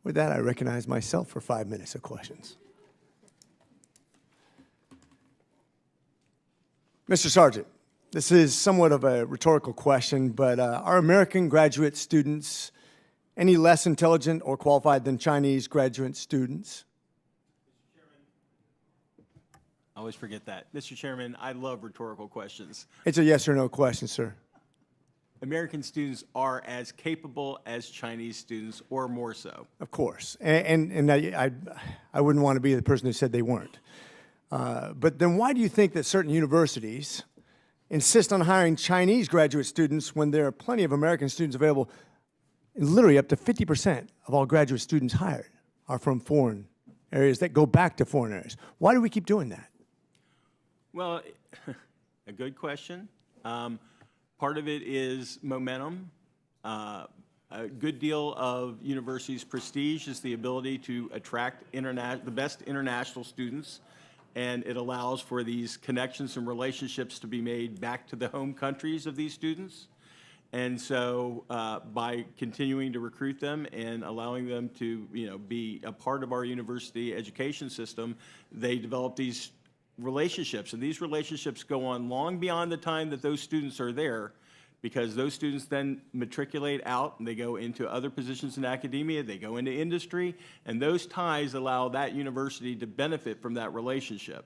With that, I recognize myself for 5 minutes of questions. Mr. Sargent, this is somewhat of a rhetorical question, but are American graduate students any less intelligent or qualified than Chinese graduate students? Mr. Chairman, I always forget that. Mr. Chairman, I love rhetorical questions. It's a yes or no question, sir. American students are as capable as Chinese students, or more so. Of course, and I wouldn't want to be the person who said they weren't. But then why do you think that certain universities insist on hiring Chinese graduate students when there are plenty of American students available? Literally up to 50% of all graduate students hired are from foreign areas that go back to foreign areas. Why do we keep doing that? Well, a good question. Part of it is momentum. A good deal of universities' prestige is the ability to attract the best international students, and it allows for these connections and relationships to be made back to the home countries of these students. And so by continuing to recruit them and allowing them to be a part of our university education system, they develop these relationships. And these relationships go on long beyond the time that those students are there, because those students then matriculate out and they go into other positions in academia, they go into industry, and those ties allow that university to benefit from that relationship.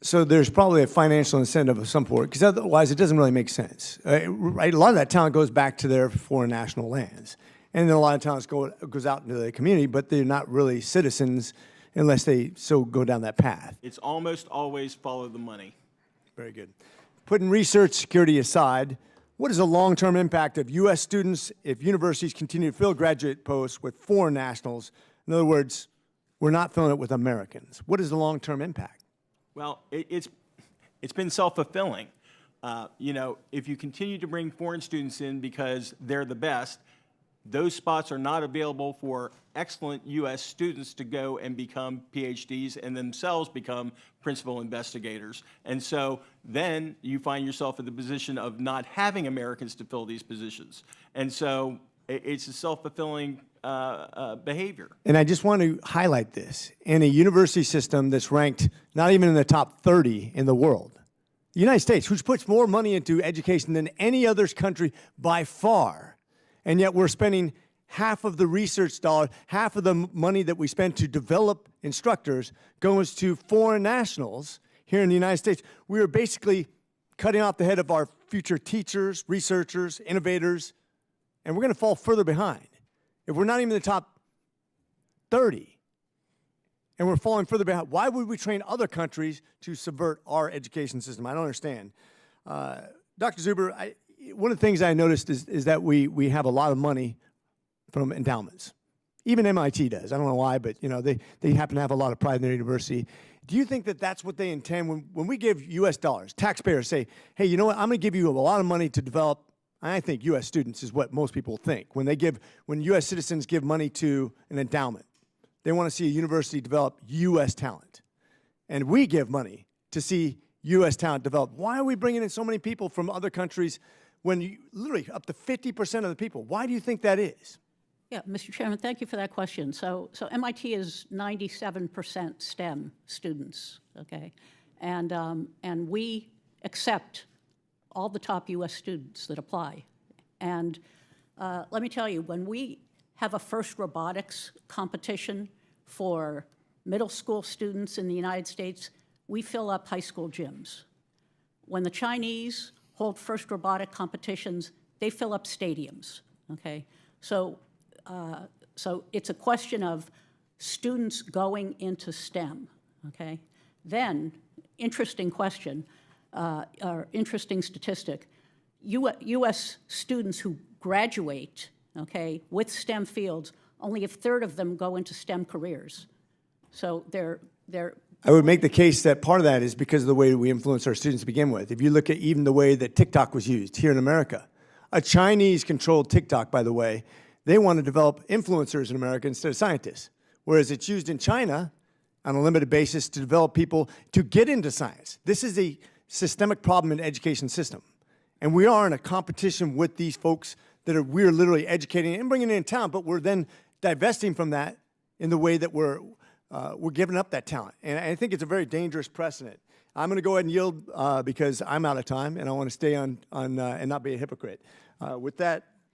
So there's probably a financial incentive of some sort, because otherwise it doesn't really make sense. Right? A lot of that talent goes back to their foreign national lands. And then a lot of talent goes out into the community, but they're not really citizens unless they go down that path. It's almost always follow the money. Very good. Putting research security aside, what is the long-term impact of U.S. students if universities continue to fill graduate posts with foreign nationals? In other words, we're not filling it with Americans. What is the long-term impact? Well, it's been self-fulfilling. If you continue to bring foreign students in because they're the best, those spots are not available for excellent U.S. students to go and become PhDs and themselves become principal investigators. And so then you find yourself in the position of not having Americans to fill these positions. And so it's a self-fulfilling behavior. And I just want to highlight this. In a university system that's ranked not even in the top 30 in the world, the United States, which puts more money into education than any other country by far, and yet we're spending half of the research dollar, half of the money that we spend to develop instructors goes to foreign nationals here in the United States. We are basically cutting off the head of our future teachers, researchers, innovators, and we're going to fall further behind. If we're not even in the top 30 and we're falling further behind, why would we train other countries to subvert our education system? I don't understand. Dr. Zuber, one of the things I noticed is that we have a lot of money from endowments. Even MIT does. I don't know why, but they happen to have a lot of pride in their university. Do you think that that's what they intend when we give U.S. dollars? Taxpayers say, hey, you know what? I'm going to give you a lot of money to develop. I think U.S. students is what most people think. When U.S. citizens give money to an endowment, they want to see a university develop U.S. talent. And we give money to see U.S. talent develop. Why are we bringing in so many people from other countries when literally up to 50% of the people? Why do you think that is? Yeah, Mr. Chairman, thank you for that question. So MIT is 97% STEM students, okay? And we accept all the top U.S. students that apply. And let me tell you, when we have a FIRST robotics competition for middle school students in the United States, we fill up high school gyms. When the Chinese hold FIRST robotic competitions, they fill up stadiums, okay? So it's a question of students going into STEM, okay? Then, interesting question, or interesting statistic, U.S. students who graduate, okay, with STEM fields, only a third of them go into STEM careers. So they're I would make the case that part of that is because of the way we influence our students to begin with. If you look at even the way that TikTok was used here in America, a Chinese-controlled TikTok, by the way, they want to develop influencers in America instead of scientists, whereas it's used in China on a limited basis to develop people to get into science. This is a systemic problem in the education system. And we are in a competition with these folks that we're literally educating and bringing in town, but we're then divesting from that in the way that we're giving up that talent. And I think it's a very dangerous precedent. I'm going to go ahead and yield because I'm out of time, and I want to stay on and not be a hypocrite. With that,